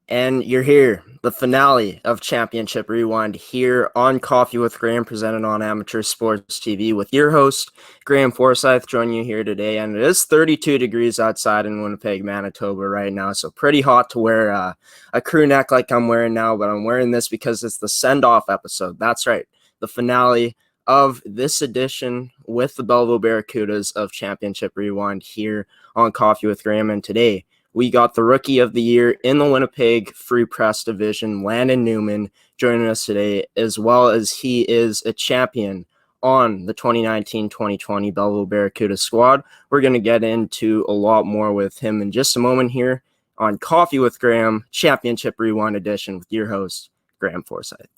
And you're here, the finale of Championship Rewind here on Coffee with Graeme, presented on Amateur Sports TV with your host, Graeme Forsyth, joining you here today. And it is 32 degrees outside in Winnipeg, Manitoba right now, so pretty hot to wear a crew neck like I'm wearing now, but I'm wearing this because it's the send-off episode. That's right, the finale of this edition with the Belleville Barracudas of Championship Rewind here on Coffee with Graeme. And today, we got the Rookie of the Year in the Winnipeg Free Press Division, Landon Newman, joining us today, as well as he is a champion on the 2019-2020 Belleville Barracuda squad. We're going to get into a lot more with him in just a moment here on Coffee with Graeme, Championship Rewind edition with your host, Graeme Forsyth.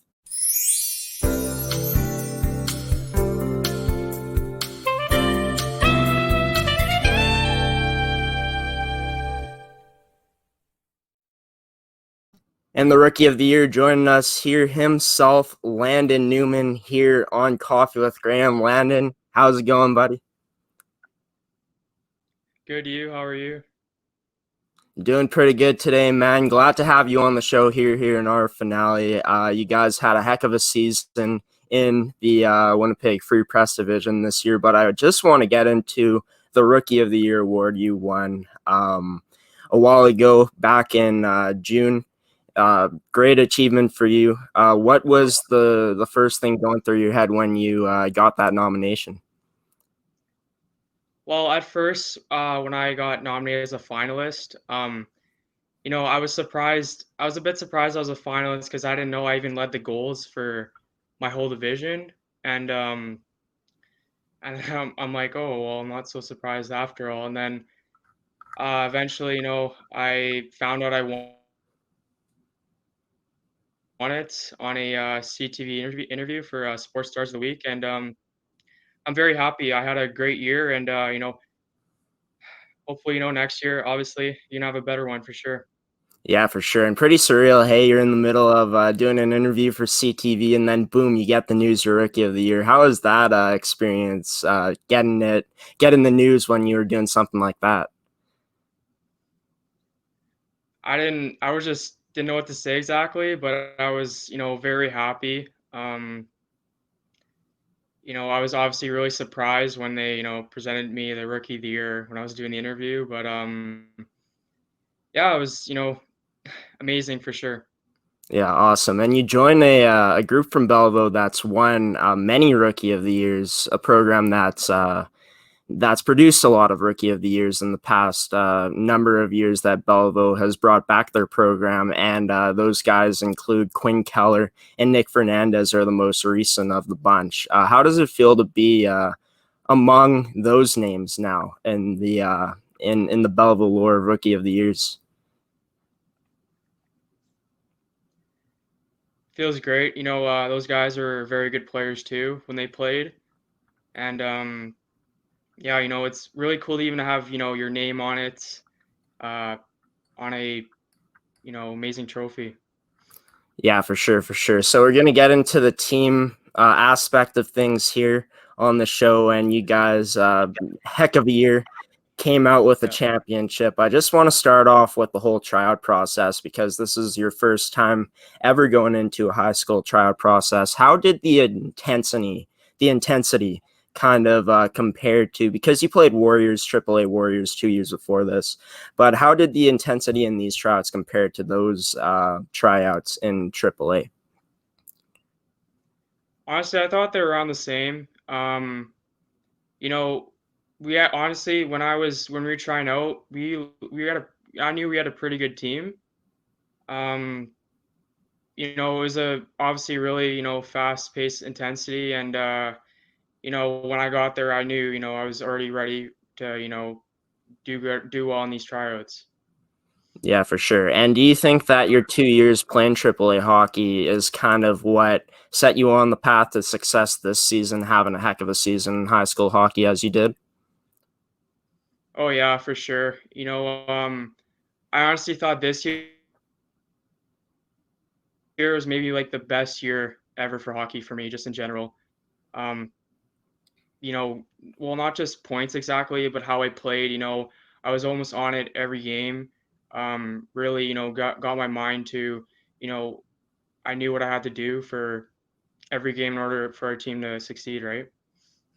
And the Rookie of the Year joining us here himself, Landon Newman, here on Coffee with Graeme. Landon, how's it going, buddy? Good, you? How are you? Doing pretty good today, man. Glad to have you on the show here in our finale. You guys had a heck of a season in the Winnipeg Free Press Division this year, but I just want to get into the Rookie of the Year award you won a while ago, back in June. Great achievement for you. What was the first thing going through your head when you got that nomination? Well, at first, when I got nominated as a finalist, I was surprised. I was a bit surprised I was a finalist because I didn't know I even led the goals for my whole division, and I'm like, oh well, I'm not so surprised after all. And then eventually, I found out I won it on a CTV interview for Sports Stars of the Week, and I'm very happy. I had a great year, and hopefully, next year, obviously, you can have a better one for sure. Yeah, for sure. And pretty surreal. Hey, you're in the middle of doing an interview for CTV, and then boom, you get the news you're Rookie of the Year. How was that experience? Getting the news when you were doing something like that? I was just didn't know what to say exactly, but I was, very happy. I was obviously really surprised when they, presented me the Rookie of the Year when I was doing the interview, but yeah, it was, amazing for sure. Yeah, awesome. And you join a group from Belleville that's won many Rookie of the Years, a program that's produced a lot of Rookie of the Years in the past number of years that Belleville has brought back their program. And those guys include Quinn Keller and Nick Fernandez are the most recent of the bunch. How does it feel to be among those names now in the in the Belleville lore of Rookie of the Years? Feels great. Those guys are very good players too when they played, and yeah, it's really cool to even have your name on it, uh, on a amazing trophy. Yeah, for sure, for sure. So we're gonna get into the team aspect of things here on the show, and you guys, heck of a year, came out with a Yeah. championship. I just want to start off with the whole tryout process because this is your first time ever going into a high school tryout process. How did the intensity kind of compared to, because you played Warriors, AAA Warriors 2 years before this, but how did the intensity in these tryouts compare to those tryouts in AAA? Honestly, I thought they were around the same. You know, we had, honestly when we were trying out, we had a I knew we had a pretty good team. Um, it was a obviously really fast paced intensity, and when I got there, I knew I was already ready to do well in these tryouts. Yeah, for sure. And do you think that your 2 years playing AAA hockey is kind of what set you on the path to success this season, having a heck of a season in high school hockey as you did? Oh yeah, for sure. I honestly thought this year was maybe like the best year ever for hockey for me, just in general. Um, well, not just points exactly, but how I played. I was almost on it every game. really, got my mind to, you know, I knew what I had to do for every game in order for our team to succeed, right?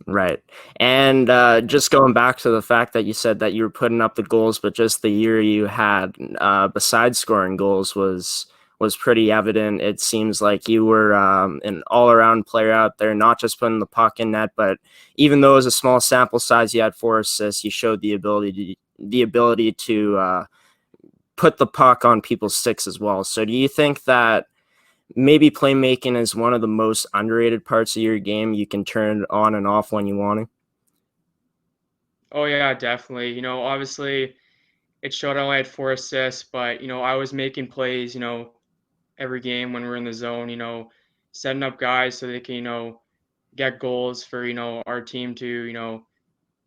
Right. And just going back to the fact that you said that you were putting up the goals, but just the year you had, besides scoring goals, was pretty evident. It seems like you were an all-around player out there, not just putting the puck in net, but even though it was a small sample size, you had 4 assists. You showed the ability to put the puck on people's sticks as well. So do you think that maybe playmaking is one of the most underrated parts of your game? You can turn it on and off when you want to. Oh yeah, definitely. Obviously it showed I only had 4 assists, but I was making plays, every game when we're in the zone, setting up guys so they can, get goals for, our team to,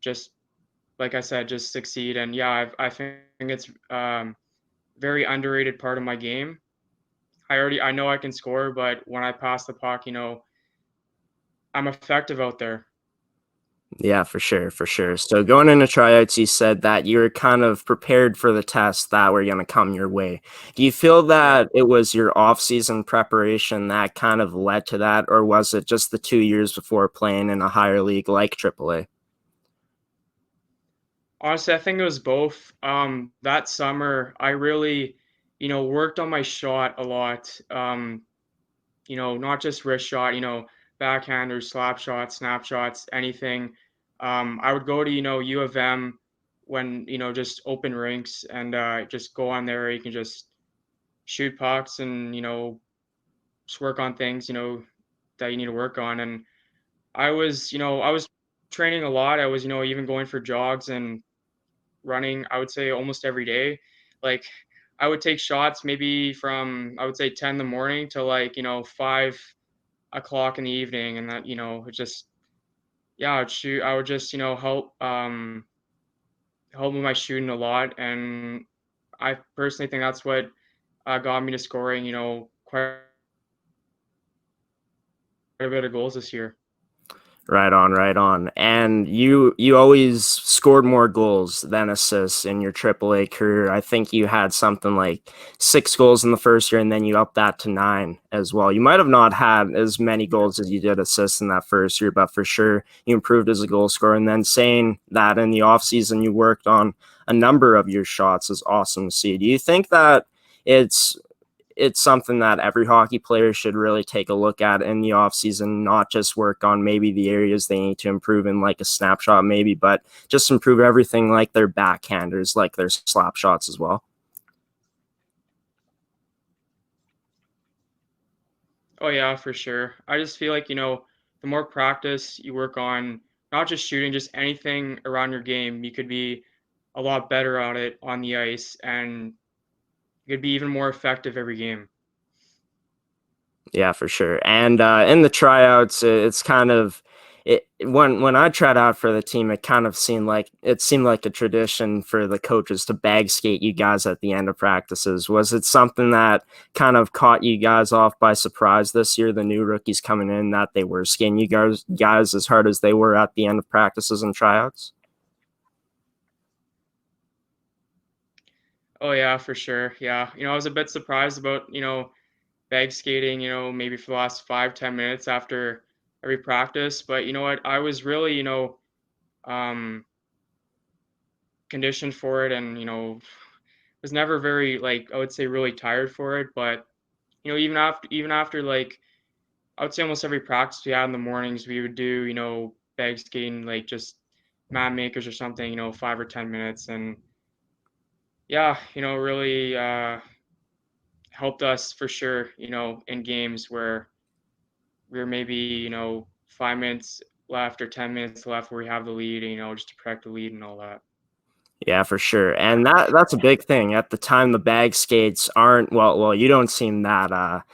just like I said, just succeed. And yeah, I think it's very underrated part of my game. I know I can score, but when I pass the puck, I'm effective out there. Yeah, for sure, for sure. So going into tryouts, you said that you were kind of prepared for the tests that were going to come your way. Do you feel Yeah. that it was your off-season preparation that kind of led to that, or was it just the 2 years before playing in a higher league like AAA? Honestly, I think it was both. That summer, I really, worked on my shot a lot. Not just wrist shot, backhanders, slap shots, snap shots, anything. I would go to, U of M when, just open rinks and just go on there. You can just shoot pucks and, just work on things, that you need to work on. And I was training a lot. I was, even going for jogs and running, I would say almost every day. Like I would take shots maybe from, I would say 10 in the morning to like, 5 o'clock in the evening. And that, it just, yeah, I would just, help with my shooting a lot. And I personally think that's what got me to scoring, quite a bit of goals this year. Right on, right on. And you always scored more goals than assists in your AAA career. I think you had something like 6 goals in the first year, and then you upped that to 9 as well. You might have not had as many goals as you did assists in that first year, but for sure you improved as a goal scorer. And then saying that in the offseason you worked on a number of your shots is awesome to see. Do you think that it's it's something that every hockey player should really take a look at in the offseason, not just work on maybe the areas they need to improve in, like a snapshot maybe, but just improve everything like their backhanders, like their slap shots as well? Oh yeah, for sure. I just feel like, the more practice you work on, not just shooting, just anything around your game, you could be a lot better at it on the ice and you could be even more effective every game. Yeah, for sure. And in the tryouts, it's kind of when I tried out for the team, it seemed like a tradition for the coaches to bag skate you guys at the end of practices. Was it something that kind of caught you guys off by surprise this year? The new rookies coming in, that they were skating you guys as hard as they were at the end of practices and tryouts. Oh yeah, for sure. Yeah. I was a bit surprised about, bag skating, maybe for the last 5, 10 minutes after every practice. But you know what? I was really, um, conditioned for it and, was never very like I would say really tired for it. But, even after like I would say almost every practice we had in the mornings, we would do, bag skating, like just man makers or something, 5 or 10 minutes. And yeah, really helped us for sure, in games where we are maybe, 5 minutes left or 10 minutes left where we have the lead, just to protect the lead and all that. Yeah, for sure. And that's a big thing. At the time the bag skates aren't you don't seem that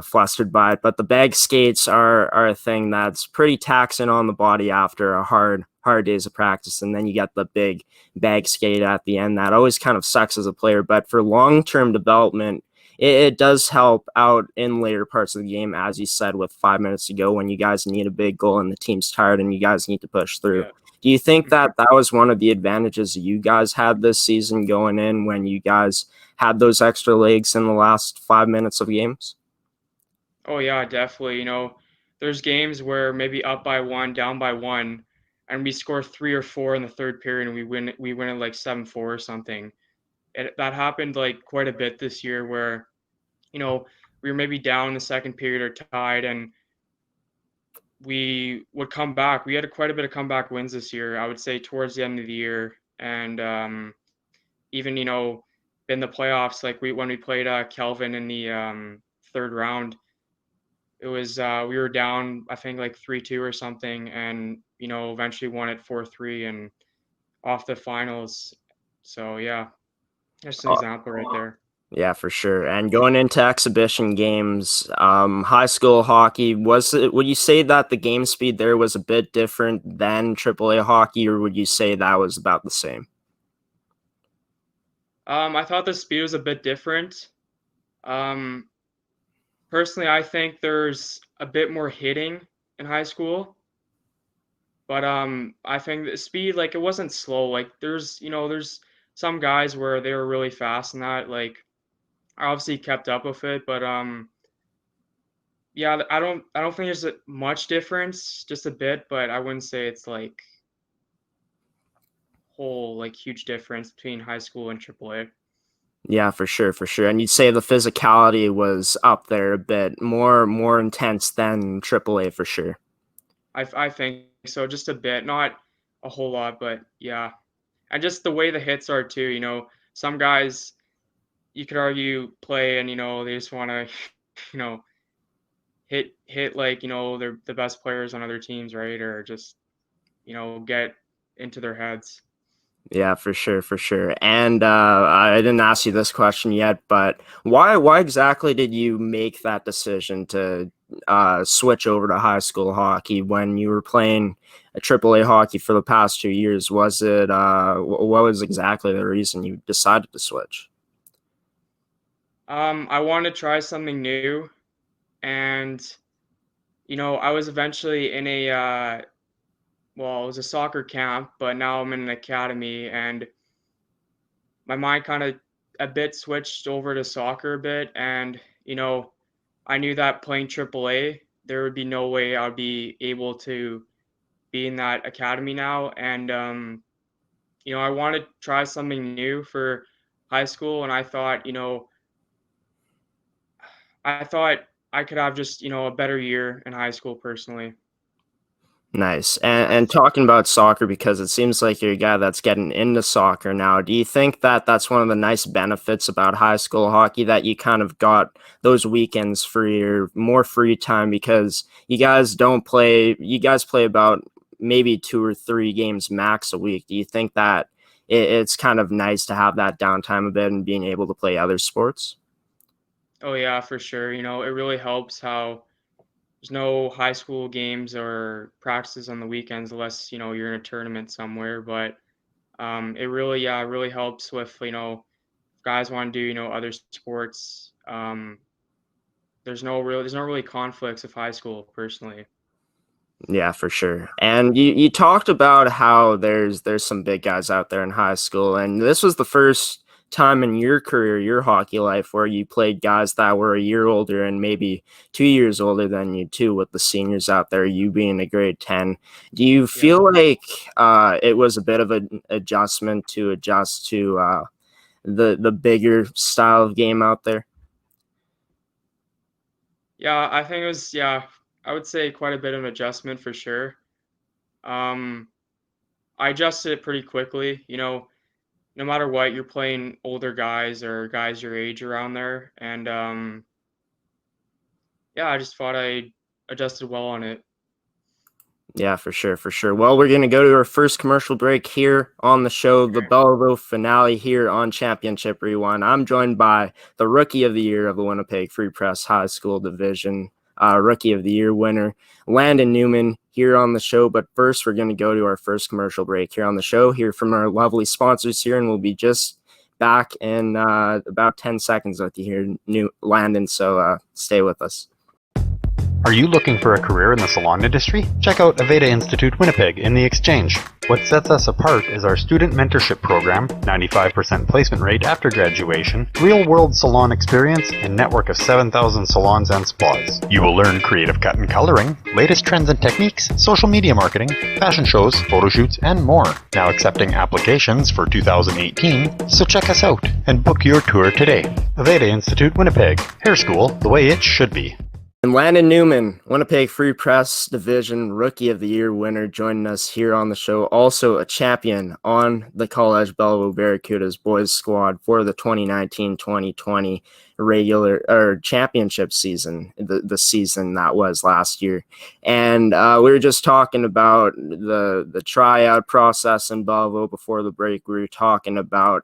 flustered by it, but the bag skates are a thing that's pretty taxing on the body after a hard days of practice. And then you get the big bag skate at the end. That always kind of sucks as a player, but for long-term development, it does help out in later parts of the game, as you said, with 5 minutes to go when you guys need a big goal and the team's tired and you guys need to push through. Yeah. Do you think that that was one of the advantages you guys had this season going in when you guys had those extra legs in the last 5 minutes of games? Oh yeah, definitely. There's games where maybe up by one, down by one, and we score 3 or 4 in the third period, and we win it like 7-4 or something. That happened like quite a bit this year, where we were maybe down in the second period or tied, and we would come back. We had quite a bit of comeback wins this year, I would say, towards the end of the year, and even in the playoffs, like when we played Kelvin in the third round. It was we were down, I think, like 3-2 or something, and eventually won it 4-3 and off the finals. So yeah, just an example right there. Yeah, for sure. And going into exhibition games, high school hockey, would you say that the game speed there was a bit different than AAA hockey, or would you say that was about the same? I thought the speed was a bit different. Um, Personally, I think there's a bit more hitting in high school, but I think the speed, like, it wasn't slow. Like there's some guys where they were really fast and that, like, I obviously kept up with it, but yeah, I don't think there's much difference, just a bit, but I wouldn't say it's like whole like huge difference between high school and AAA. Yeah, for sure, for sure. And you'd say the physicality was up there a bit more intense than AAA for sure. I think so, just a bit, not a whole lot, but yeah, and just the way the hits are too. Some guys you could argue play and they just want to you know hit like they're the best players on other teams, right? Or just get into their heads. Yeah, for sure, for sure. And I didn't ask you this question yet, but why exactly did you make that decision to switch over to high school hockey when you were playing a AAA hockey for the past 2 years? Was it what was exactly the reason you decided to switch? I wanted to try something new, and I was eventually in a well, it was a soccer camp, but now I'm in an academy, and my mind kind of a bit switched over to soccer a bit, and I knew that playing AAA, there would be no way I'd be able to be in that academy now, and I wanted to try something new for high school, and I thought I could have just a better year in high school personally. Nice. And talking about soccer, because it seems like you're a guy that's getting into soccer now. Do you think that that's one of the nice benefits about high school hockey, that you kind of got those weekends free or more free time, because you guys play about maybe 2 or 3 games max a week. Do you think that it's kind of nice to have that downtime a bit and being able to play other sports? Oh yeah, for sure. It really helps how there's no high school games or practices on the weekends unless you're in a tournament somewhere. But it really, yeah, it really helps with if guys want to do other sports. There's no really conflicts of high school personally. Yeah, for sure. And you talked about how there's some big guys out there in high school, and this was the first time in your career, your hockey life, where you played guys that were a year older and maybe 2 years older than you too, with the seniors out there, you being a grade 10. Do you Yeah. feel like it was a bit of an adjustment to adjust to the bigger style of game out there? Yeah, I think it was, yeah, I would say quite a bit of adjustment for sure. Um, I adjusted it pretty quickly. No matter what, you're playing older guys or guys your age around there, and yeah, I just thought I adjusted well on it. Yeah, for sure, for sure. Well, we're going to go to our first commercial break here on the show, the Belleville finale here on Championship Rewind. I'm joined by the Rookie of the Year of the Winnipeg Free Press High School Division, Rookie of the Year winner, Landon Newman, here on the show. But first, we're going to go to our first commercial break here on the show, hear from our lovely sponsors here, and we'll be just back in about 10 seconds with you here, Landon. So stay with us. Are you looking for a career in the salon industry? Check out Aveda Institute Winnipeg in the Exchange. What sets us apart is our student mentorship program, 95% placement rate after graduation, real-world salon experience, and network of 7,000 salons and spas. You will learn creative cut and coloring, latest trends and techniques, social media marketing, fashion shows, photo shoots, and more. Now accepting applications for 2018, so check us out and book your tour today. Aveda Institute Winnipeg. Hair school the way it should be. And Landon Newman, Winnipeg Free Press Division Rookie of the Year winner, joining us here on the show. Also a champion on the College Belleville Barracudas boys squad for the 2019-2020 regular or championship season, the season that was last year. And we were just talking about the tryout process in Belleville before the break. We were talking about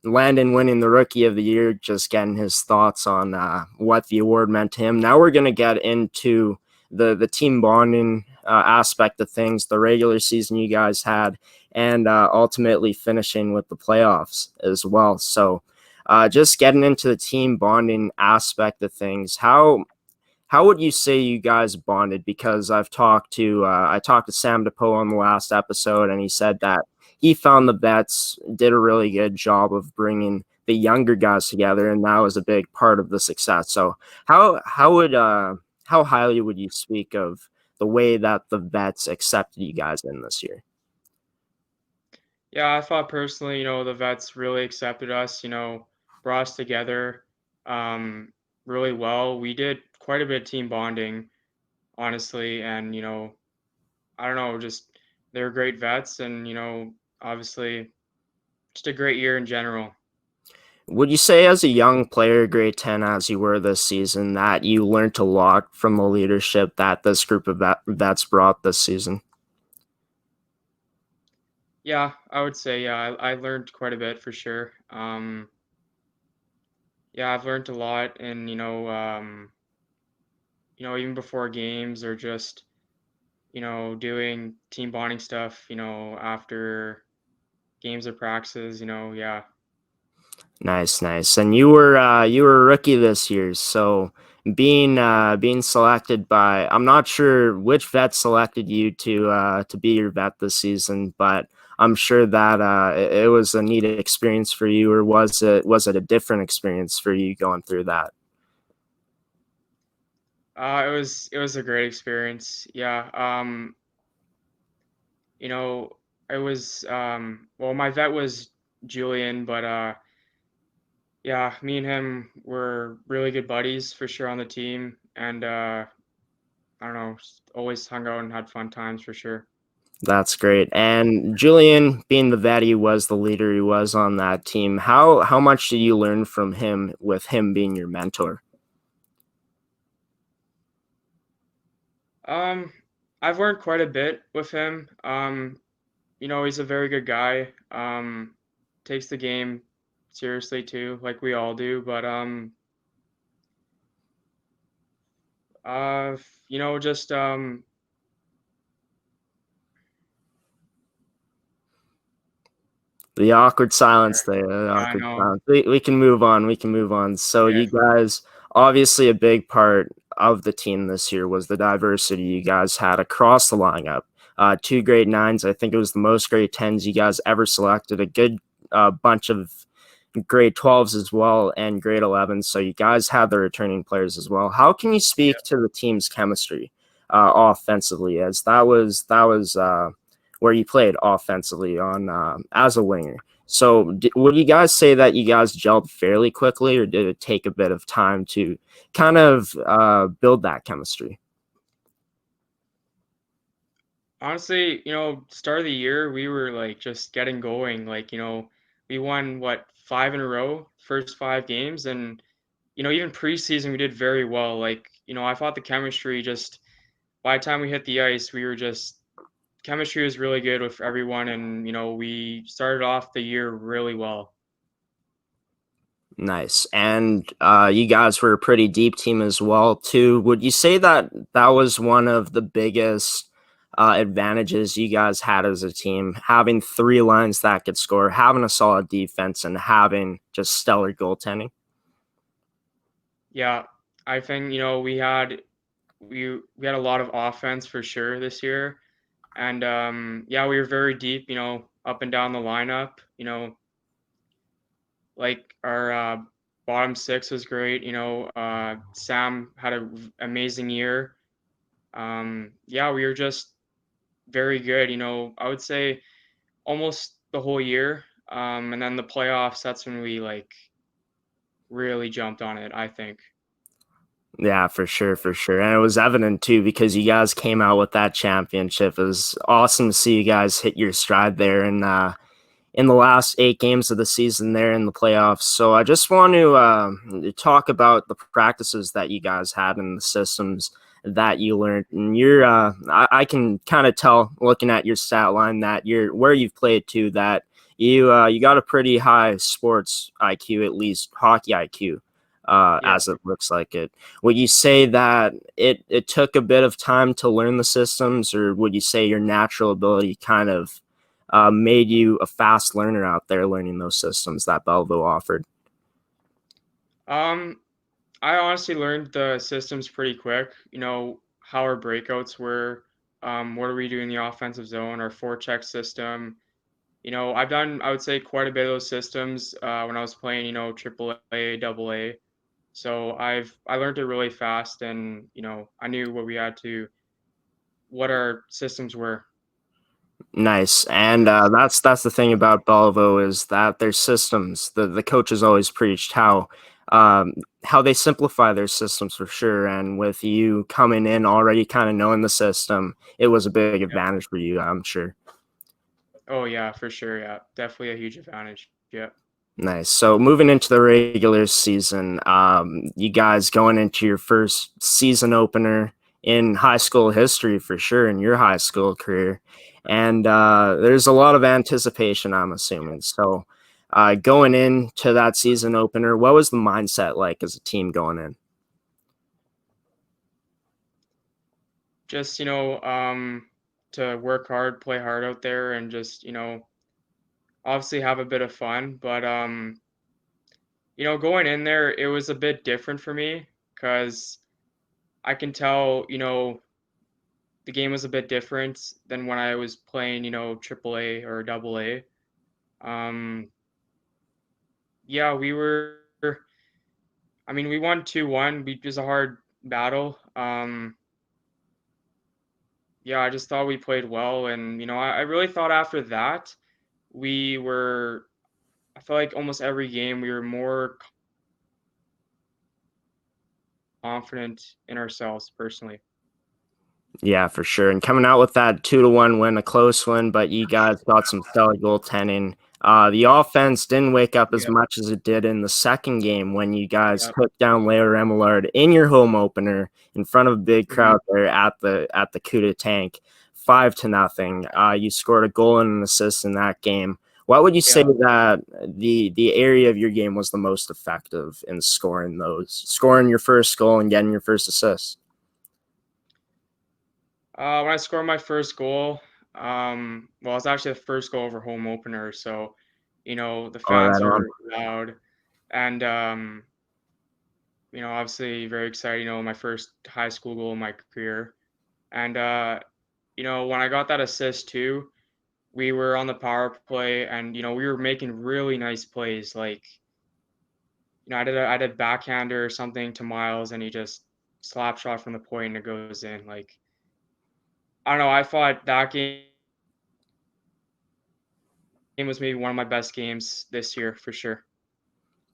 Landon winning the Rookie of the Year, just getting his thoughts on what the award meant to him. Now we're going to get into the team bonding aspect of things, the regular season you guys had, and ultimately finishing with the playoffs as well. So just getting into the team bonding aspect of things, how would you say you guys bonded? Because I talked to Sam DePoe on the last episode, and he said that he found the vets did a really good job of bringing the younger guys together, and that was a big part of the success. So how highly would you speak of the way that the vets accepted you guys in this year? Yeah, I thought personally, the vets really accepted us, brought us together really well. We did quite a bit of team bonding, honestly, and, I don't know, just they're great vets and, obviously just a great year in general. Would you say as a young player, grade 10 as you were this season, that you learned a lot from the leadership that this group of vets brought this season? Yeah, I would say, yeah, I learned quite a bit for sure. Yeah, I've learned a lot and, even before games or just, doing team bonding stuff, after games or practices, yeah. Nice. And you were a rookie this year, so being selected by, I'm not sure which vet selected you to be your vet this season, but I'm sure that it was a neat experience for you, or was it a different experience for you going through that? It was a great experience. Yeah. You know, it was well, my vet was Julian, but yeah, me and him were really good buddies for sure on the team, and I don't know, always hung out and had fun times for sure. That's great. And Julian, being the vet he was, the leader he was on that team, how much did you learn from him with him being your mentor? Um, I've learned quite a bit with him. He's a very good guy. Takes the game seriously too, like we all do. But just The awkward silence there. The yeah, I awkward know. silence. We can move on. We can move on. So Yeah, you guys, obviously a big part of the team this year was the diversity you guys had across the lineup. Two grade nines. I think it was the most grade 10s you guys ever selected. A good bunch of grade 12s as well, and grade 11s. So you guys had the returning players as well. How can you speak to the team's chemistry offensively, as that was where you played offensively on as a winger? So would you guys say that you guys gelled fairly quickly, or did it take a bit of time to kind of build that chemistry? honestly, start of the year we were like just getting going. Like, we won what 5 in a row, first 5 games, and even preseason we did very well. Like, I thought the chemistry just by the time we hit the ice, we were just chemistry was really good with everyone, and we started off the year really well. Nice. And you guys were a pretty deep team as well, too. Would you say that that was one of the biggest advantages you guys had as a team, having three lines that could score, having a solid defense, and having just stellar goaltending? Yeah, I think, you know, we had a lot of offense for sure this year. And yeah, we were very deep, you know, up and down the lineup. You know, like our bottom six was great. You know, Sam had an amazing year. Yeah, we were just very good. You know, I would say almost the whole year. And then the playoffs, that's when we like really jumped on it, I think. Yeah, for sure, for sure. And it was evident too because you guys came out with that championship. It was awesome to see you guys hit your stride there and in the last 8 games of the season there in the playoffs. So I just want to talk about the practices that you guys had and the systems that you learned. And I can kind of tell looking at your stat line that you're where you've played to that you got a pretty high sports IQ, at least hockey IQ. Yeah. As it looks like it. Would you say that it took a bit of time to learn the systems, or would you say your natural ability kind of made you a fast learner out there learning those systems that Belleville offered? Um, I honestly learned the systems pretty quick. You know, how our breakouts were, what are we doing in the offensive zone, our forecheck system. You know, I've done, I would say, quite a bit of those systems when I was playing, you know, triple A, double A. So I learned it really fast, and you know, I knew what our systems were. Nice, and that's the thing about Belleville is that their systems. The coaches always preached how they simplify their systems for sure. And with you coming in already kind of knowing the system, it was a big Yeah. advantage for you, I'm sure. Oh yeah, for sure. Yeah, definitely a huge advantage. Yeah. Nice. So moving into the regular season, you guys going into your first season opener in high school history for sure in your high school career, and there's a lot of anticipation, I'm assuming. So going into that season opener, what was the mindset like as a team going in? Just, you know, to work hard, play hard out there, and just, you know, obviously have a bit of fun. But you know, going in there, it was a bit different for me because I can tell, you know, the game was a bit different than when I was playing, you know, triple A or double A. Um, yeah, I mean, we won 2-1. It was a hard battle. Yeah, I just thought we played well. And, you know, I really thought after that, we were, I feel like almost every game we were more confident in ourselves personally. Yeah, for sure. And coming out with that 2-1 win, a close win, but you guys got some stellar goaltending. The offense didn't wake up as Yep, much as it did in the second game when you guys yep. took down Leo Remillard in your home opener in front of a big Mhm. crowd there at the Cuda Tank, 5-0. You scored a goal and an assist in that game. What would you say Yeah. that the area of your game was the most effective in scoring your first goal and getting your first assist? When I scored my first goal, well, it's actually the first goal over home opener. So, you know, the All fans right, on. are loud, and you know, obviously very excited. You know, my first high school goal in my career, and you know, when I got that assist too, we were on the power play, and you know, we were making really nice plays. Like, you know, I did a backhander or something to Miles, and he just slap shot from the point and it goes in. Like, I don't know. I thought that game was maybe one of my best games this year for sure.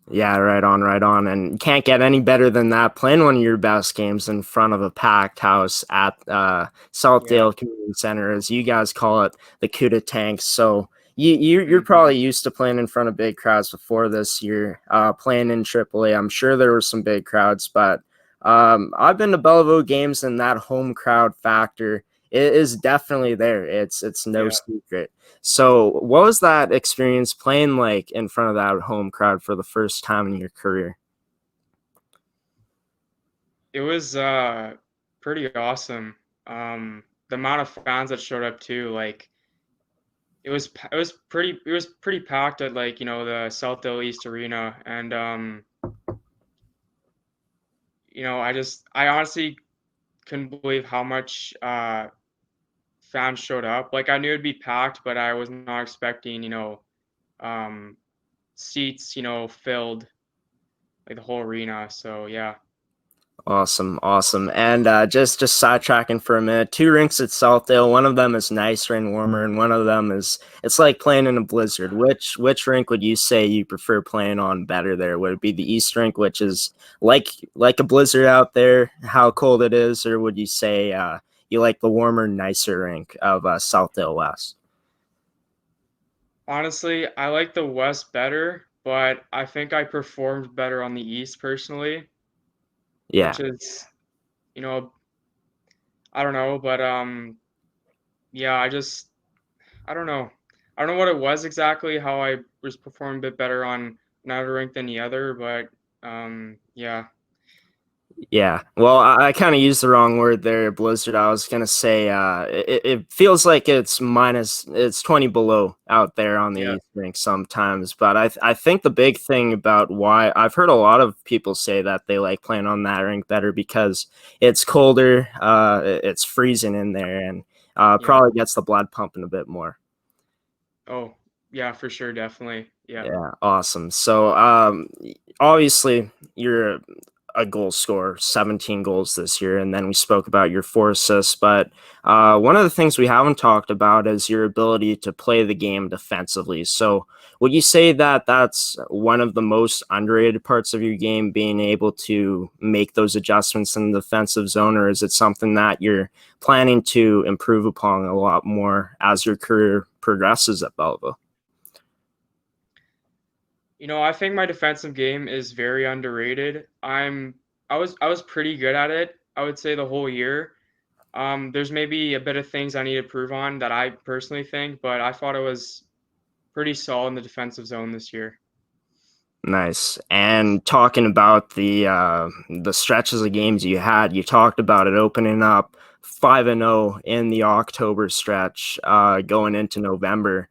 Yeah, right on, right on. And you can't get any better than that. Playing one of your best games in front of a packed house at Yeah. Southdale Community Center, as you guys call it, the Cuda Tank. So you're Mhm. probably used to playing in front of big crowds before this year, playing in AAA. I'm sure there were some big crowds, but I've been to Belleville games, and that home crowd factor is definitely there. It's no Yeah. secret. So, what was that experience playing like in front of that home crowd for the first time in your career? It was pretty awesome. The amount of fans that showed up too, like it was pretty packed at like, you know, the Southdale East Arena, and I honestly couldn't believe how much fans showed up. Like I knew it'd be packed, but I was not expecting, um, seats, filled like the whole arena. So yeah. Awesome, awesome. And just sidetracking for a minute, two rinks at Southdale. One of them is nicer and warmer, and one of them is it's like playing in a blizzard. Which rink would you say you prefer playing on better there? Would it be the East rink, which is like a blizzard out there, how cold it is, or would you say you like the warmer, nicer rink of Southdale West? Honestly, I like the West better, but I think I performed better on the East personally, Yeah. which is, you know, I don't know, but yeah, I don't know. I don't know what it was exactly, how I was performing a bit better on another rink than the other, but yeah. Yeah, well, I kind of used the wrong word there, blizzard. I was gonna say it feels like it's 20 below out there on the Yeah. East Rink sometimes. But I think the big thing about why I've heard a lot of people say that they like playing on that rink better because it's colder, it's freezing in there, and Yeah. probably gets the blood pumping a bit more. Oh, yeah, for sure, definitely. Yeah. Yeah, awesome. So obviously you're a goal scorer, 17 goals this year, and then we spoke about your 4 assists. But one of the things we haven't talked about is your ability to play the game defensively. So would you say that that's one of the most underrated parts of your game, being able to make those adjustments in the defensive zone, or is it something that you're planning to improve upon a lot more as your career progresses at Belleville? I think my defensive game is very underrated. I was pretty good at it, I would say the whole year. There's maybe a bit of things I need to improve on that I personally think, but I thought it was pretty solid in the defensive zone this year. Nice. And talking about the stretches of games you had, you talked about it opening up 5-0 in the October stretch, going into November.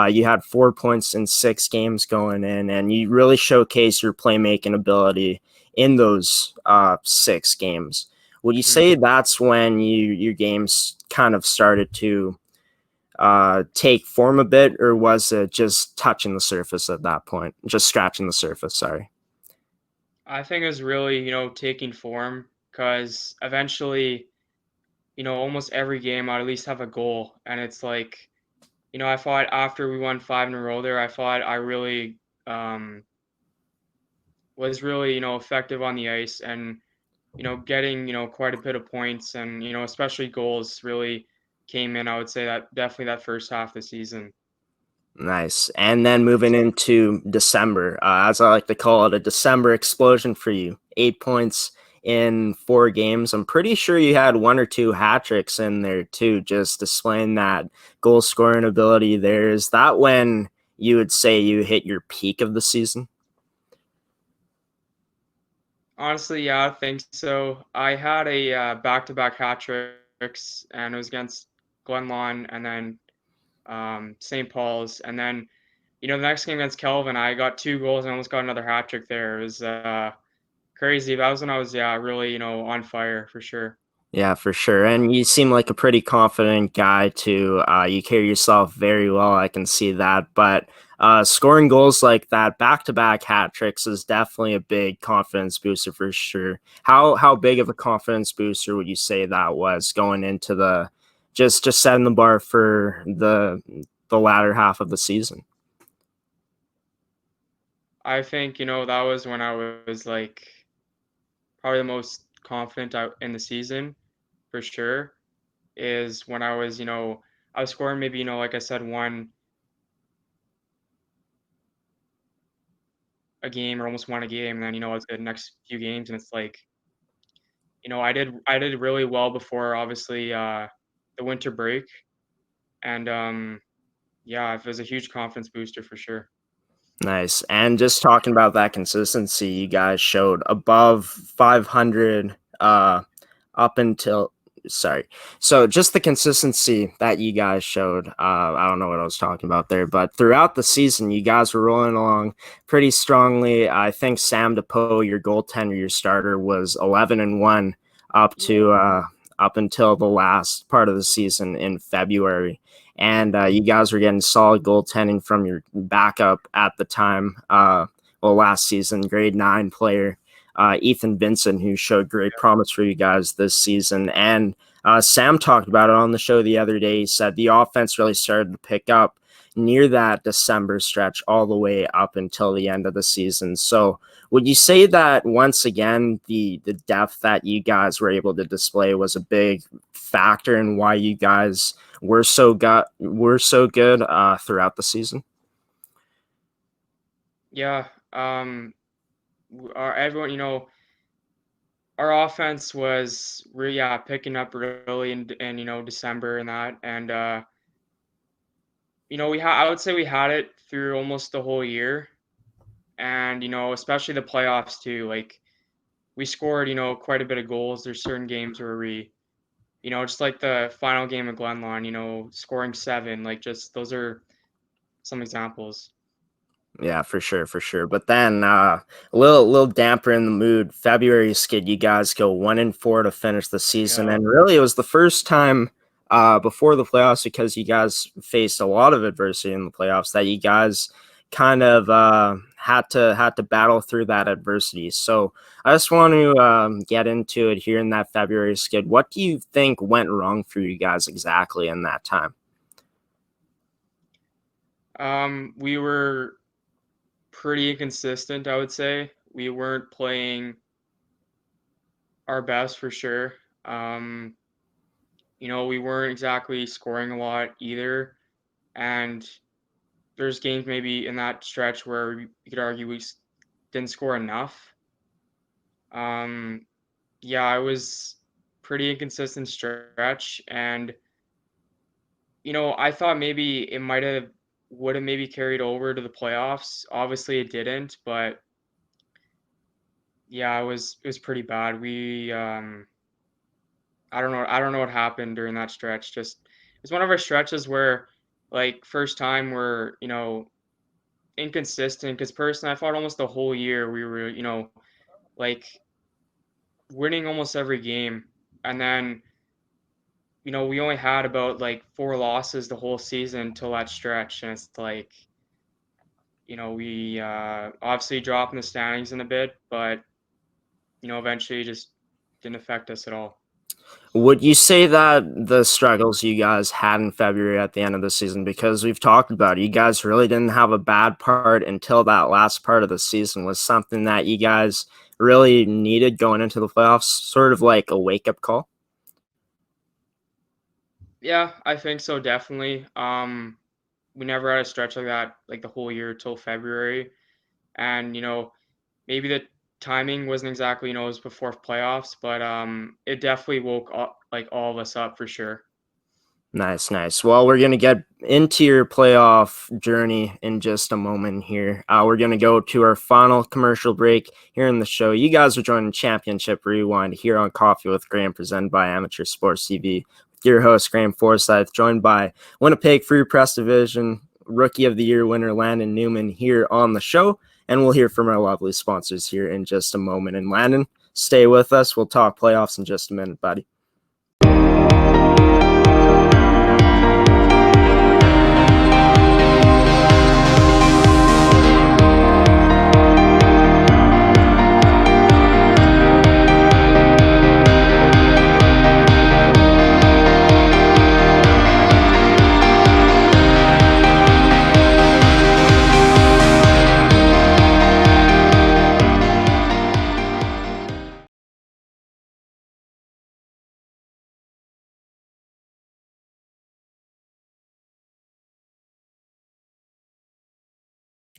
You had 4 points in 6 games going in, and you really showcased your playmaking ability in those 6 games. Would you Mhm. say that's when your games kind of started to take form a bit, or was it just touching the surface at that point, just scratching the surface? Sorry. I think it was really, taking form because eventually, almost every game I'd at least have a goal. And it's like, I thought after we won 5 in a row there, I thought I really um, was really, effective on the ice and, getting, quite a bit of points and, especially goals really came in. I would say that definitely that first half of the season. Nice. And then moving into December, as I like to call it, a December explosion for you. 8 points in 4 games. I'm pretty sure you had one or two hat tricks in there too, just displaying that goal scoring ability there. Is that when you would say you hit your peak of the season? Honestly, yeah, I think so. I had a back-to-back hat tricks, and it was against Glenlawn and then St. Paul's, and then the next game against Kelvin, I got 2 goals and almost got another hat trick there. It was crazy. That was when I was really on fire for sure. Yeah, for sure. And you seem like a pretty confident guy too. You carry yourself very well. I can see that. But scoring goals like that, back-to-back hat tricks, is definitely a big confidence booster for sure. How big of a confidence booster would you say that was going into the just setting the bar for the latter half of the season? I think that was when I was like probably the most confident in the season for sure. Is when I was scoring maybe like I said one a game or almost won a game, and then it's the next few games, and it's like I did really well before obviously the winter break, and yeah, it was a huge confidence booster for sure. Nice. And just talking about that consistency, you guys showed above 500 up until sorry. So just the consistency that you guys showed. I don't know what I was talking about there, but throughout the season, you guys were rolling along pretty strongly. I think Sam DePoe, your goaltender, your starter, was 11-1 up until the last part of the season in February. And you guys were getting solid goaltending from your backup at the time. Last season, grade 9 player Ethan Vincent, who showed great promise for you guys this season. And Sam talked about it on the show the other day. He said the offense really started to pick up near that December stretch all the way up until the end of the season. So would you say that once again, the depth that you guys were able to display was a big factor in why you guys were so good throughout the season? Yeah. Everyone, our offense was picking up early in December and that, and I would say we had it through almost the whole year, and especially the playoffs too. Like we scored quite a bit of goals. There's certain games where we, just like the final game of Glenlawn, scoring 7. Like just those are some examples. Yeah, for sure. But then a little damper in the mood. February skid, you guys go 1-4 to finish the season, Yeah. and really it was the first time before the playoffs, because you guys faced a lot of adversity in the playoffs, that you guys kind of had to battle through that adversity. So I just want to get into it here in that February skid. What do you think went wrong for you guys exactly in that time? We were pretty inconsistent, I would say. We weren't playing our best for sure. We weren't exactly scoring a lot either. And there's games maybe in that stretch where you could argue we didn't score enough. I was pretty inconsistent stretch. And, I thought maybe it would have maybe carried over to the playoffs. Obviously it didn't, but yeah, it was pretty bad. I don't know what happened during that stretch. Just it's one of our stretches where like first time we're, inconsistent, because personally I thought almost the whole year we were, like winning almost every game. And then, we only had about like 4 losses the whole season till that stretch. And it's like, we obviously dropped in the standings in a bit, but eventually it just didn't affect us at all. Would you say that the struggles you guys had in February at the end of the season, because we've talked about it, you guys really didn't have a bad part until that last part of the season, was something that you guys really needed going into the playoffs, sort of like a wake-up call? Yeah, I think so, definitely. We never had a stretch like that like the whole year till February. And, maybe the timing wasn't exactly, it was before playoffs, but it definitely woke up like all of us up for sure. Nice. Well, we're going to get into your playoff journey in just a moment here. We're going to go to our final commercial break here in the show. You guys are joining Championship Rewind here on Coffee with Graeme, presented by Amateur Sports TV. With your host, Graeme Forsyth, joined by Winnipeg Free Press Division Rookie of the Year winner Landon Newman here on the show. And we'll hear from our lovely sponsors here in just a moment. And Landon, stay with us. We'll talk playoffs in just a minute, buddy.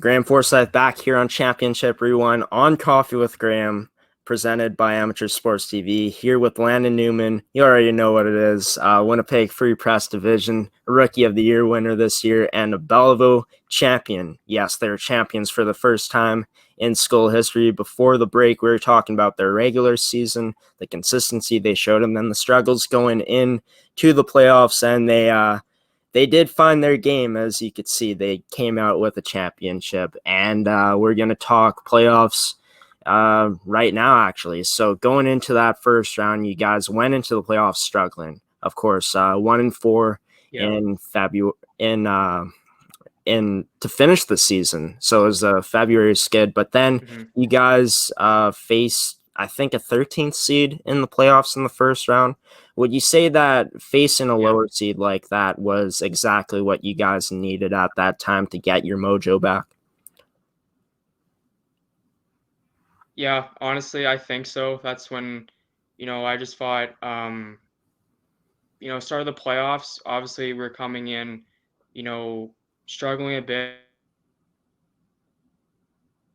Graeme Forsyth back here on Championship Rewind on Coffee with Graeme. presented by Amateur Sports TV, here with Landon Newman. You already know what it is. Winnipeg Free Press Division, Rookie of the Year winner this year, and a Belleville champion. Yes, they're champions for the first time in school history. Before the break, we were talking about their regular season, the consistency they showed, and then the struggles going in to the playoffs, and they did find their game. As you could see, they came out with a championship, and we're going to talk playoffs right now, actually. So going into that first round, you guys went into the playoffs struggling, of course. 1-4 in February in to finish the season. So it was a February skid, but then you guys faced, I think, a 13th seed in the playoffs in the first round. Would you say that facing a lower seed like that was exactly what you guys needed at that time to get your mojo back? Yeah, honestly, I think so. That's when, I just thought, start of the playoffs, obviously we're coming in, struggling a bit.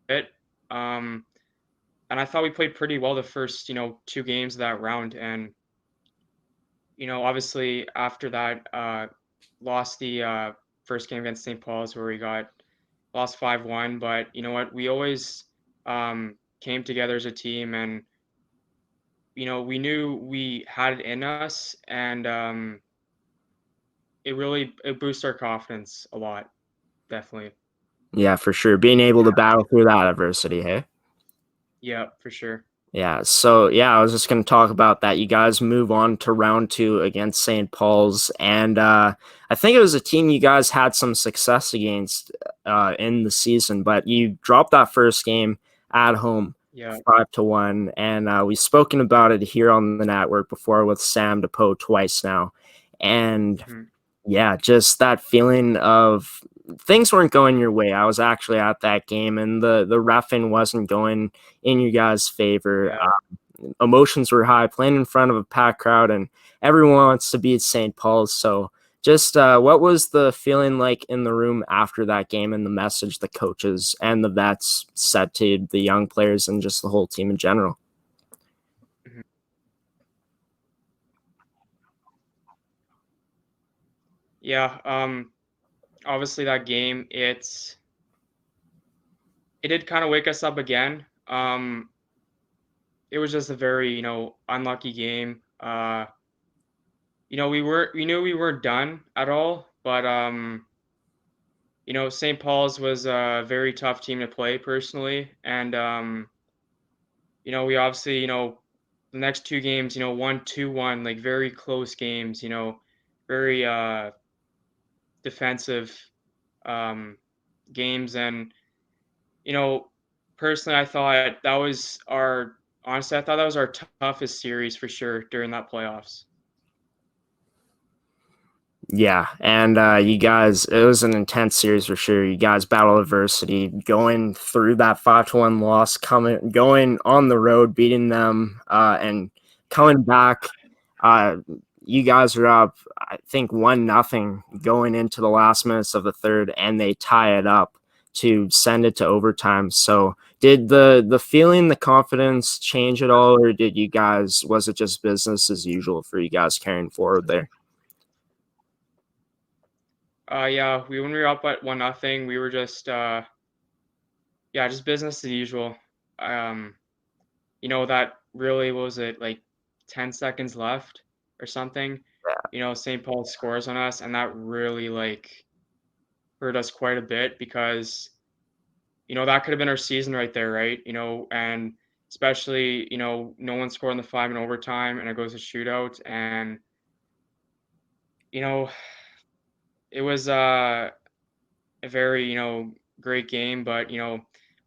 And I thought we played pretty well the first, 2 games of that round. And, obviously after that, lost the first game against St. Paul's where we lost 5-1. But you know what? We always came together as a team, and we knew we had it in us, and it boosted our confidence a lot, definitely. Yeah, for sure. Being able to battle through that adversity, hey? Yeah, for sure. Yeah, so I was just going to talk about that. You guys move on to round 2 against St. Paul's, and I think it was a team you guys had some success against in the season, but you dropped that first game at home, 5-1, and we've spoken about it here on the network before with Sam DePoe twice now, and just that feeling of things weren't going your way. I was actually at that game, and the reffing wasn't going in your guys' favor. Emotions were high, playing in front of a packed crowd, and everyone wants to beat St. Paul's. So just what was the feeling like in the room after that game, and the message the coaches and the vets said to the young players and just the whole team in general? Yeah, obviously that game, it did kind of wake us up again. It was just a very, unlucky game. We knew we weren't done at all, but St. Paul's was a very tough team to play personally, and we obviously, the next 2 games, 1-2-1, like very close games, very defensive games, and personally, I thought that was our toughest series for sure during that playoffs. Yeah, and you guys, it was an intense series for sure. You guys battled adversity, going through that 5-1 loss, going on the road, beating them, and coming back. You guys are up, I think, 1-0 going into the last minutes of the third, and they tie it up to send it to overtime. So did the feeling, the confidence change at all, or was it just business as usual for you guys carrying forward there? Yeah, when we were up at 1-0, we were just just business as usual. That really, was it, like 10 seconds left or something? St. Paul scores on us, and that really hurt us quite a bit, because that could have been our season right there, right? And especially, no one scored in the 5 in overtime, and it goes to shootout, and it was a very, great game, but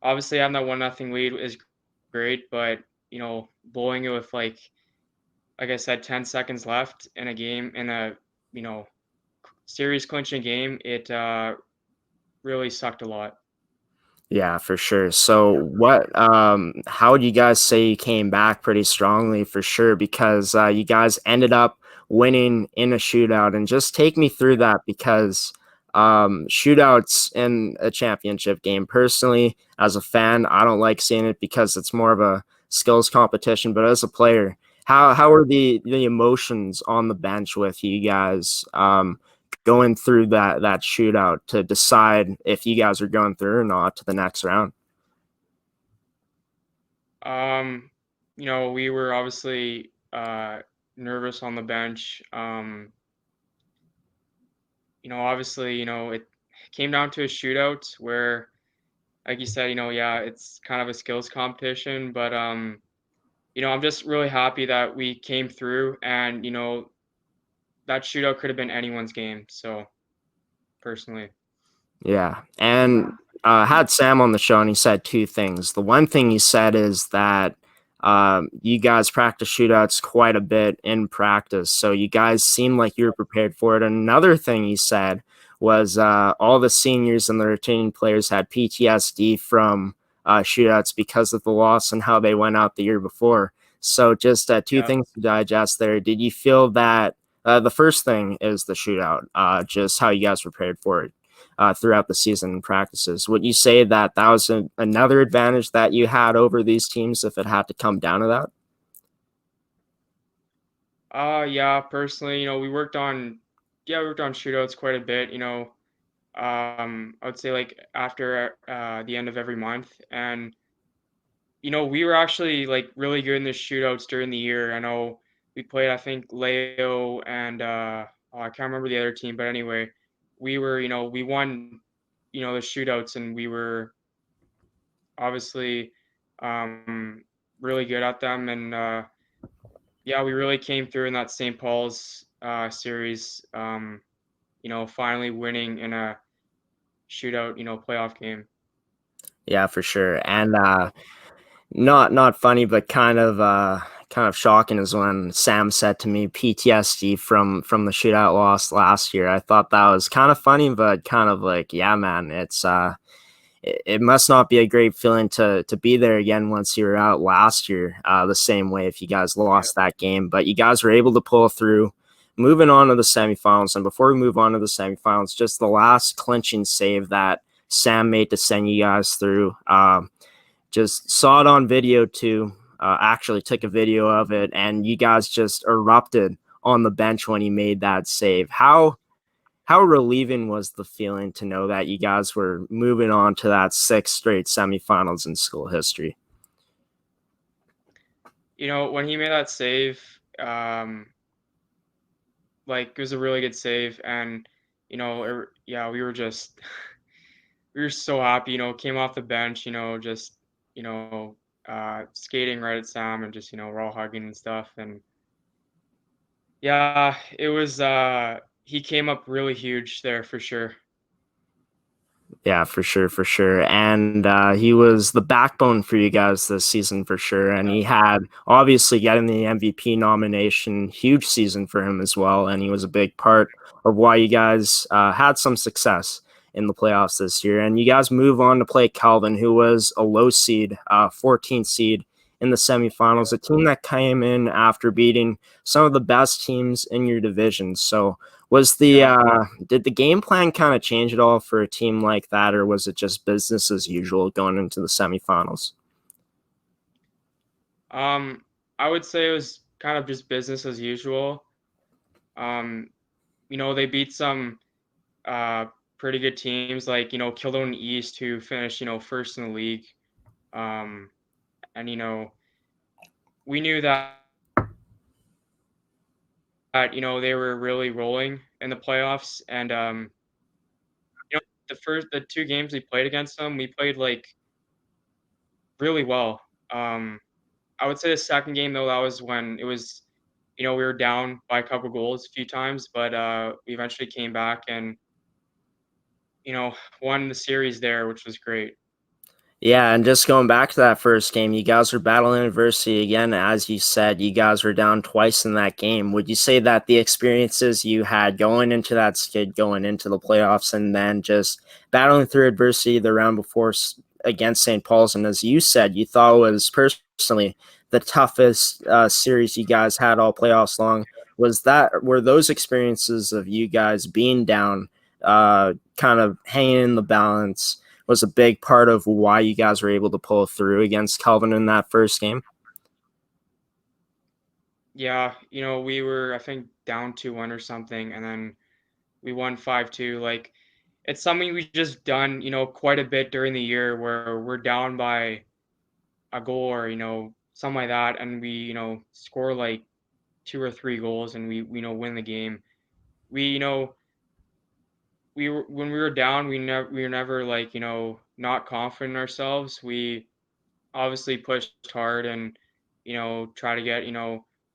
obviously having that 1-0 lead is great, but blowing it with like I said, 10 seconds left in a game, in a series clinching game, it really sucked a lot. Yeah, for sure. So how would you guys say you came back pretty strongly, for sure, because you guys ended up winning in a shootout, and just take me through that, because shootouts in a championship game, personally, as a fan, I don't like seeing it, because it's more of a skills competition, but as a player, how are the emotions on the bench with you guys going through that shootout to decide if you guys are going through or not to the next round? We were obviously nervous on the bench. Obviously, it came down to a shootout where, like you said, yeah, it's kind of a skills competition, but I'm just really happy that we came through, and that shootout could have been anyone's game. So personally. Yeah. And had Sam on the show, and he said two things. The one thing he said is that you guys practice shootouts quite a bit in practice, so you guys seem like you were prepared for it. And another thing he said was all the seniors and the retaining players had PTSD from shootouts because of the loss and how they went out the year before. So just two things to digest there. Did you feel that the first thing is the shootout, just how you guys prepared for it throughout the season and practices? Would you say that was another advantage that you had over these teams if it had to come down to that? Yeah, personally, we worked on shootouts quite a bit, I would say like after the end of every month. And we were actually like really good in the shootouts during the year. I know we played, I think, Leo and I can't remember the other team, but anyway, we won, the shootouts, and we were obviously really good at them. And yeah, we really came through in that St. Paul's series, finally winning in a shootout, playoff game. Yeah, for sure. And not funny, but kind of shocking is when Sam said to me PTSD from the shootout loss last year. I thought that was kind of funny, but kind of like, yeah, man, it's it must not be a great feeling to be there again once you were out last year the same way if you guys lost that game. But you guys were able to pull through, moving on to the semifinals. And before we move on to the semifinals, just the last clinching save that Sam made to send you guys through. Just saw it on video too. Actually took a video of it, and you guys just erupted on the bench when he made that save. How relieving was the feeling to know that you guys were moving on to that 6th straight semifinals in school history? When he made that save, it was a really good save, and yeah, we were just we were so happy. Came off the bench, just skating right at Sam, and just we're all hugging and stuff. And yeah, it was he came up really huge there for sure. Yeah, for sure. And he was the backbone for you guys this season for sure. And he had obviously getting the MVP nomination, huge season for him as well. And he was a big part of why you guys had some success in the playoffs this year. And you guys move on to play Calvin, who was a low seed, 14th seed in the semifinals, a team that came in after beating some of the best teams in your division. So was did the game plan kind of change at all for a team like that, or was it just business as usual going into the semifinals? I would say it was kind of just business as usual. They beat some pretty good teams like, Kildon East, who finished, first in the league. And, we knew that they were really rolling in the playoffs. And, the 2 games we played against them, we played like really well. I would say the second game, though, that was when it was, we were down by a couple goals a few times, but we eventually came back and, won the series there, which was great. Yeah, and just going back to that first game, you guys were battling adversity again. As you said, you guys were down twice in that game. Would you say that the experiences you had going into that skid, going into the playoffs, and then just battling through adversity the round before against St. Paul's, and as you said, you thought it was personally the toughest series you guys had all playoffs long, were those experiences of you guys being down, kind of hanging in the balance, was a big part of why you guys were able to pull through against Calvin in that first game? Yeah, we were, I think, down 2-1 or something, and then we won 5-2. Like, it's something we just done, quite a bit during the year where we're down by a goal or, something like that, and we, score like 2 or 3 goals and we win the game. We, when we were down, we were never like, not confident in ourselves. We obviously pushed hard and, try to get,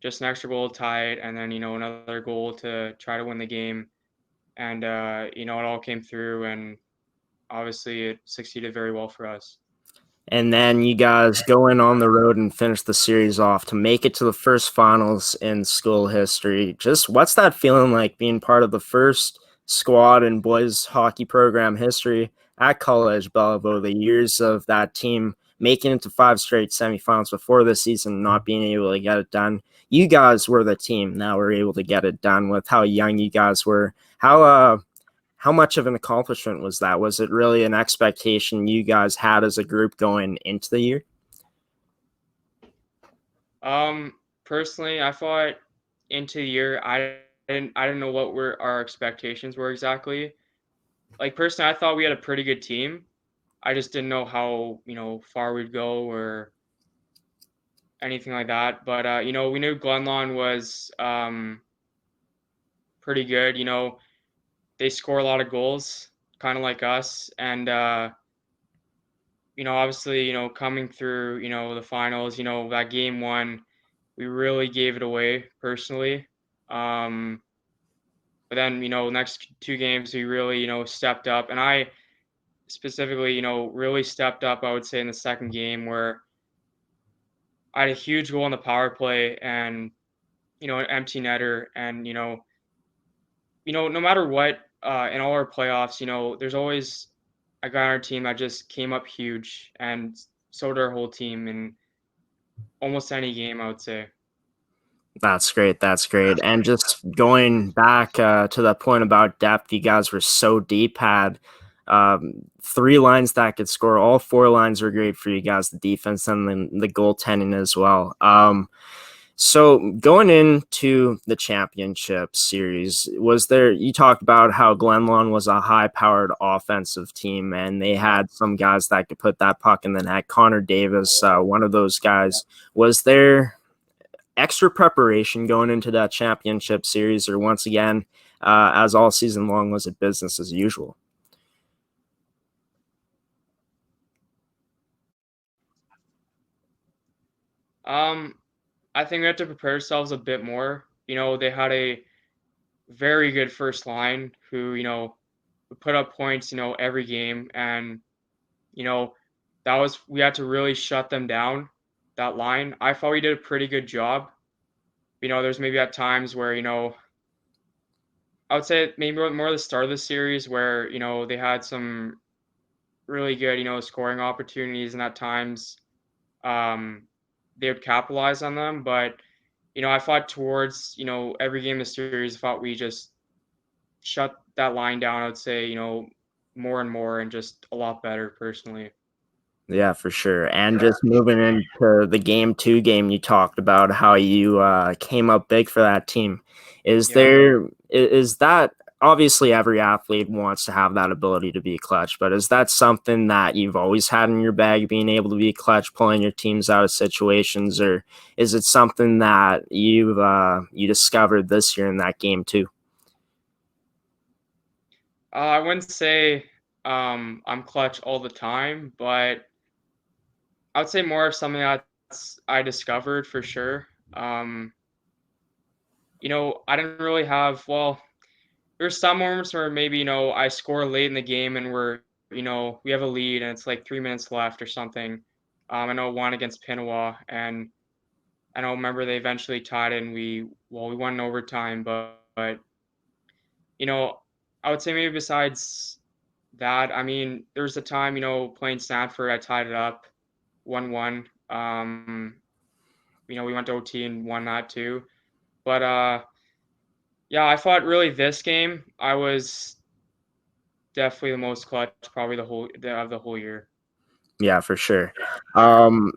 just an extra goal to tie it and then, another goal to try to win the game. And, it all came through and obviously it succeeded very well for us. And then you guys go in on the road and finish the series off to make it to the first finals in school history. Just what's that feeling like being part of the first squad in boys hockey program history at College Belleville? The years of that team making it to 5 straight semifinals before the season, not being able to get it done. You guys were the team that were able to get it done with how young you guys were. How much of an accomplishment was that? Was it really an expectation you guys had as a group going into the year? Personally, I thought into the year, I didn't know what were our expectations were exactly. Like, personally, I thought we had a pretty good team. I just didn't know how, far we'd go or anything like that. But, we knew Glenlawn was pretty good. They score a lot of goals, kind of like us. And, obviously, coming through, the finals, that game one, we really gave it away personally. Um, but then, next 2 games, we really, stepped up. And I specifically, really stepped up, I would say, in the second game where I had a huge goal in the power play and, an empty netter. And, no matter what, in all our playoffs, there's always a guy on our team that just came up huge, and so did our whole team in almost any game, I would say. That's great. That's great. And just going back to that point about depth, you guys were so deep, had 3 lines that could score. All 4 lines were great for you guys, the defense and then the goaltending as well. So going into the championship series, you talked about how Glenlawn was a high-powered offensive team, and they had some guys that could put that puck in the net. Connor Davis, one of those guys. Was there extra preparation going into that championship series, or once again, as all season long, was it business as usual? Um, I think we have to prepare ourselves a bit more. They had a very good first line who, would put up points, every game. And, you know, we had to really shut them down, that line. I thought we did a pretty good job. There's maybe at times where, I would say maybe more the start of the series where, they had some really good, scoring opportunities, and at times um, they would capitalize on them. But, I thought towards, every game of the series, I thought we just shut that line down, I would say, more and more and just a lot better personally. Yeah, for sure. And just moving into the game 2 game, you talked about how you came up big for that team. Yeah. Is that obviously every athlete wants to have that ability to be clutch, but is that something that you've always had in your bag, being able to be clutch, pulling your teams out of situations, or is it something that you discovered this year in that game too? I wouldn't say I'm clutch all the time, but I would say more of something I discovered for sure. Um, I didn't really have, well, there's some moments where maybe, I score late in the game and we have a lead and it's like 3 minutes left or something. I know one against Pinawa, and I don't remember they eventually tied it and we won in overtime, but you know, I would say maybe besides that, I mean, there was a time, playing Stanford, I tied it up 1-1. We went to OT and won that too. But yeah, I thought really this game I was definitely the most clutch, probably of the whole year. Yeah, for sure.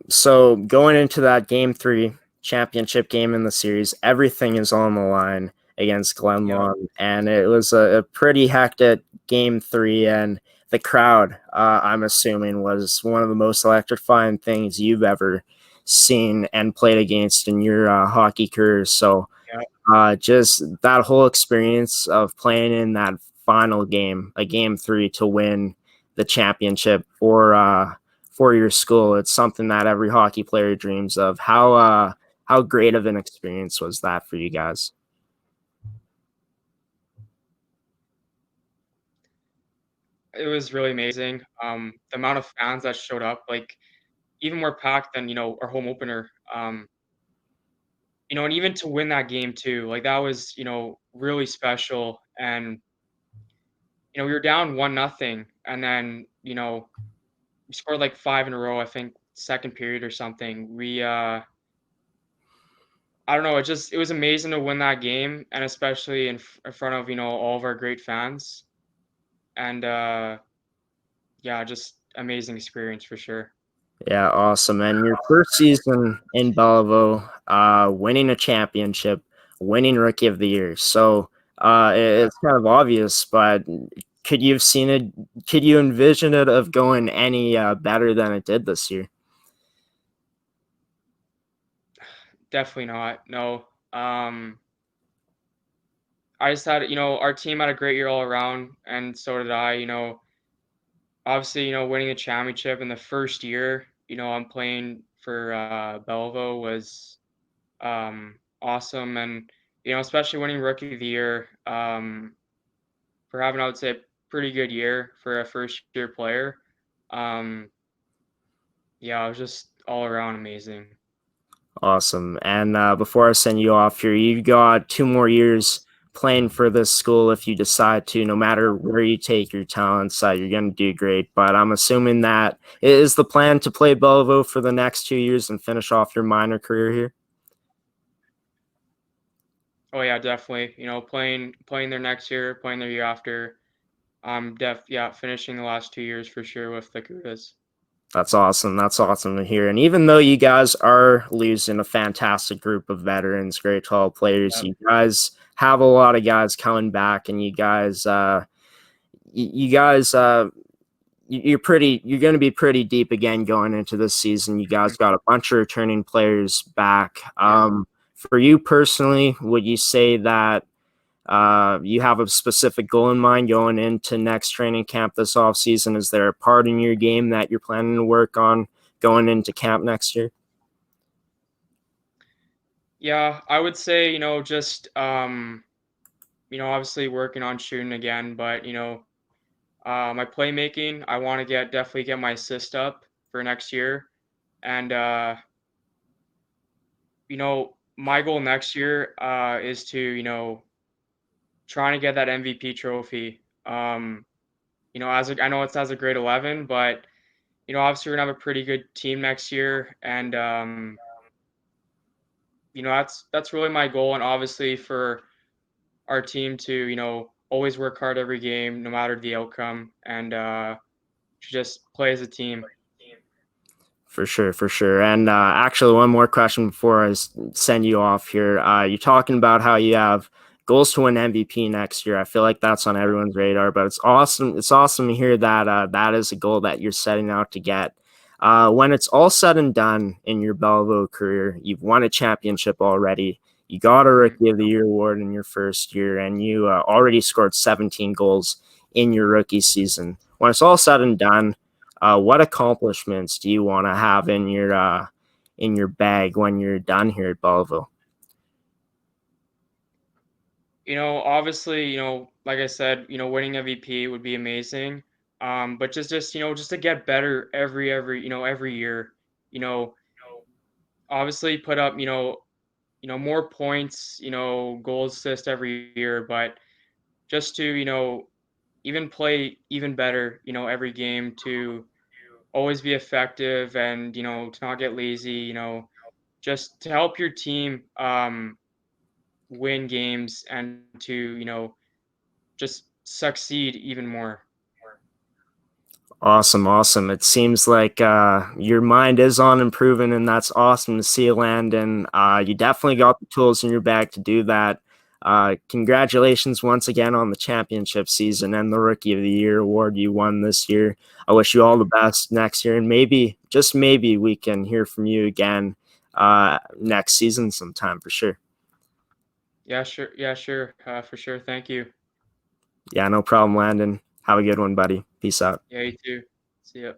So going into that game 3, championship game in the series. Everything is on the line against Glenlawn, and it was a pretty hectic game 3, and the crowd, I'm assuming, was one of the most electrifying things you've ever seen and played against in your hockey career. So just that whole experience of playing in that final game, a game 3 to win the championship for your school, it's something that every hockey player dreams of. How great of an experience was that for you guys? It was really amazing. The amount of fans that showed up, like even more packed than our home opener. And even to win that game too, like that was really special. And we were down 1-0, and then we scored like 5 in a row. I think second period or something. I don't know. It was amazing to win that game, and especially in front of all of our great fans. And yeah, just amazing experience for sure. Yeah, awesome. And your first season in Belleville, winning a championship, winning Rookie of the Year. So it's kind of obvious, but could you have seen it? Could you envision it of going any better than it did this year? Definitely not. No. I just had, our team had a great year all around, and so did I. Obviously, winning the championship in the first year, I'm playing for Belleville was awesome, and especially winning Rookie of the Year, for having, I would say, a pretty good year for a first year player. Um, yeah, it was just all around amazing. Awesome. And before I send you off here, you've got 2 more years playing for this school if you decide to. No matter where you take your talents, you're going to do great. But I'm assuming that is the plan to play Belleville for the next 2 years and finish off your minor career here. Oh yeah, definitely. Playing their next year, playing their year after. Finishing the last 2 years for sure with the Cudas. That's awesome. That's awesome to hear. And even though you guys are losing a fantastic group of veterans, great 12 players, you guys have a lot of guys coming back, and you guys, you're going to be pretty deep again going into this season. You guys got a bunch of returning players back. For you personally, would you say that you have a specific goal in mind going into next training camp this off season? Is there a part in your game that you're planning to work on going into camp next year? Yeah, I would say, just obviously working on shooting again, but my playmaking, I want to definitely get my assist up for next year. And my goal next year is to, trying to get that MVP trophy. I know it's as a grade 11, but obviously we're gonna have a pretty good team next year, and that's really my goal, and obviously for our team to always work hard every game, no matter the outcome, and to just play as a team. For sure, for sure. And actually, one more question before I send you off here. You're talking about how you have goals to win MVP next year. I feel like that's on everyone's radar, but it's awesome. It's awesome to hear that that is a goal that you're setting out to get. When it's all said and done in your Belleville career, you've won a championship already. You got a Rookie of the Year award in your first year, and you already scored 17 goals in your rookie season. When it's all said and done, what accomplishments do you want to have in your bag when you're done here at Belleville? Obviously, like I said, winning MVP would be amazing. But just to get better every year. You know, obviously put up, more points, goals, assist every year, but just to, even play even better, every game, to always be effective, and, to not get lazy, just to help your team win games, and to, just succeed even more. Awesome. It seems like your mind is on improving, and that's awesome to see, Landon. You definitely got the tools in your bag to do that. Congratulations once again on the championship season and the Rookie of the Year award you won this year. I wish you all the best next year, and maybe, just maybe, we can hear from you again next season sometime for sure. Yeah, sure. Yeah, sure. For sure. Thank you. Yeah, no problem, Landon. Have a good one, buddy. Peace out. Yeah, you too. See ya.